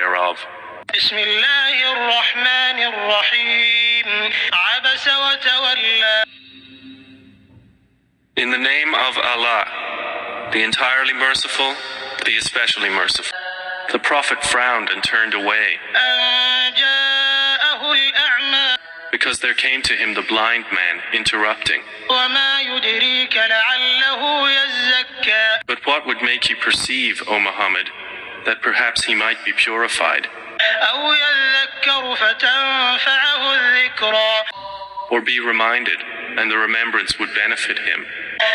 thereof. بسم الله الرحمن الرحيم عبس وتولى. In the name of Allah, the entirely merciful, the especially merciful. The Prophet frowned and turned away, أن جاءه الأعمى because there came to him the blind man, interrupting. وما يدريك لعله يزكى. But what would make you perceive, O Muhammad, that perhaps he might be purified, أو يذكر فتنفعه الذكرى. or be reminded, and the remembrance would benefit him?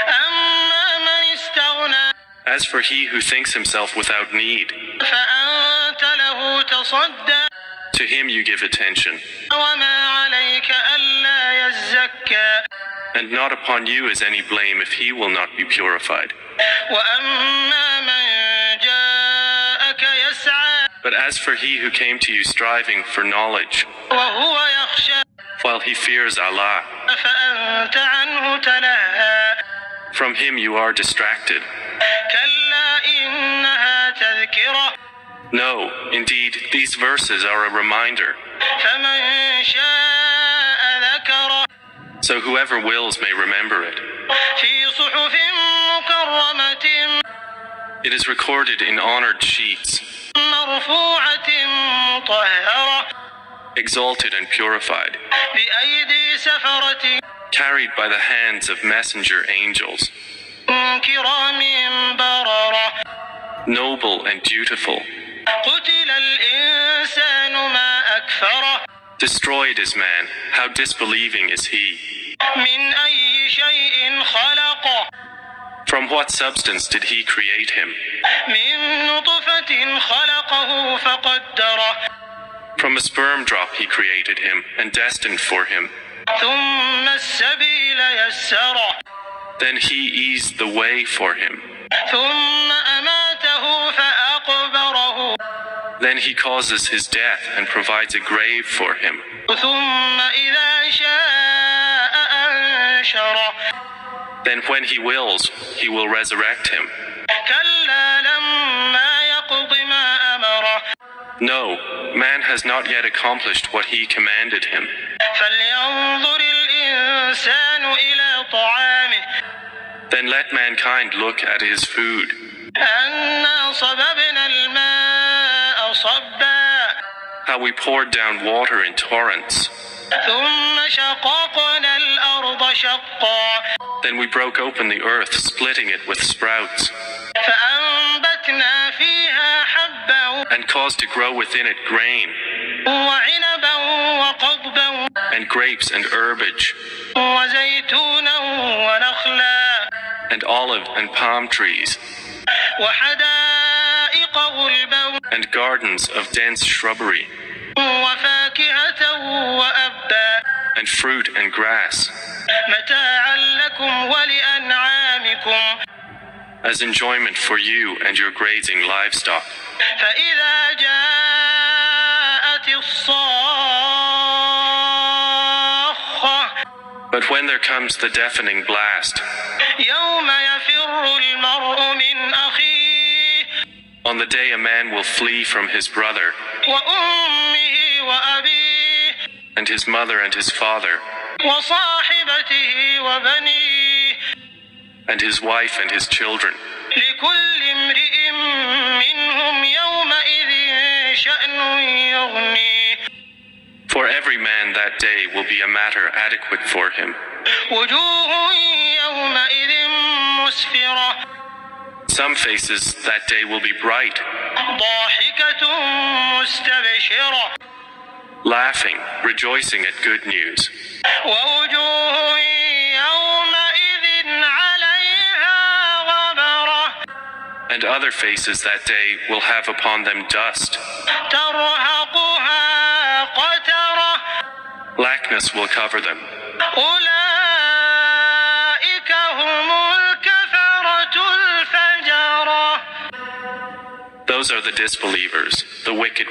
أما من استغنى As for he who thinks himself without need, فأنت له تصدى. to him you give attention, وما عليك ألا يزكى. and not upon you is any blame if he will not be purified. وأما من جاءك يسعى But as for he who came to you striving for knowledge, وهو يخشى while he fears Allah, فأنت عنه تلهى. from him you are distracted. كلا إنها تذكرة. No, indeed, these verses are a reminder, فمن شاء ذكره. so whoever wills may remember it. في صحف مكرمة It is recorded in honored sheets, مرفوعة مطهرة exalted and purified, بأيدي سفرة carried by the hands of messenger angels, كرام بررة. noble and dutiful. قتل الإنسان ما أكفره. Destroyed is man, how disbelieving is he. من أي شيء خلقه. From what substance did he create him? من نطفة خلقه فقدره. From a sperm drop he created him and destined for him. ثم السبيل يسره. Then he eased the way for him. ثم أماته فأقبره. Then he causes his death and provides a grave for him. ثم إذا شاء أنشره. Then when he wills, he will resurrect him. كلا لما يقض ما أمره. No, man has not yet accomplished what he commanded him. فلينظر الإنسان إلى طعامه. Then let mankind look at his food. أنا صببنا الماء صبا. How we poured down water in torrents. ثم شققنا الأرض شقا. Then we broke open the earth, splitting it with sprouts, فأنبتنا فيها حبا and caused to grow within it grain, وعنبا وقضبا and grapes and herbage, وزيتونا ونخلا and olive and palm trees, وحدائق غلبا and gardens of dense shrubbery, وفاكهة وأبا and fruit and grass, متاعا لكم ولأنعامكم. as enjoyment for you and your grazing livestock. فإذا جاءت الصاخة. But when there comes the deafening blast, يوم يفر المرء من أخيه. on the day a man will flee from his brother, وأمه وأبيه. and his mother and his father, وصاحبته وبنيه. and his wife and his children. لكل امرئ منهم يومئذ شأن يغنيه. For every man that day will be a matter adequate for him. وجوه يومئذ مسفرة. Some faces that day will be bright, ضاحكة مستبشرة. laughing, rejoicing at good news. ووجوه يومئذ عليها غبرة. And other faces that day will have upon them dust. ترهقها قترة. Blackness will cover them. أولئك هم الكفرة الفجرة. Those are the disbelievers, the wicked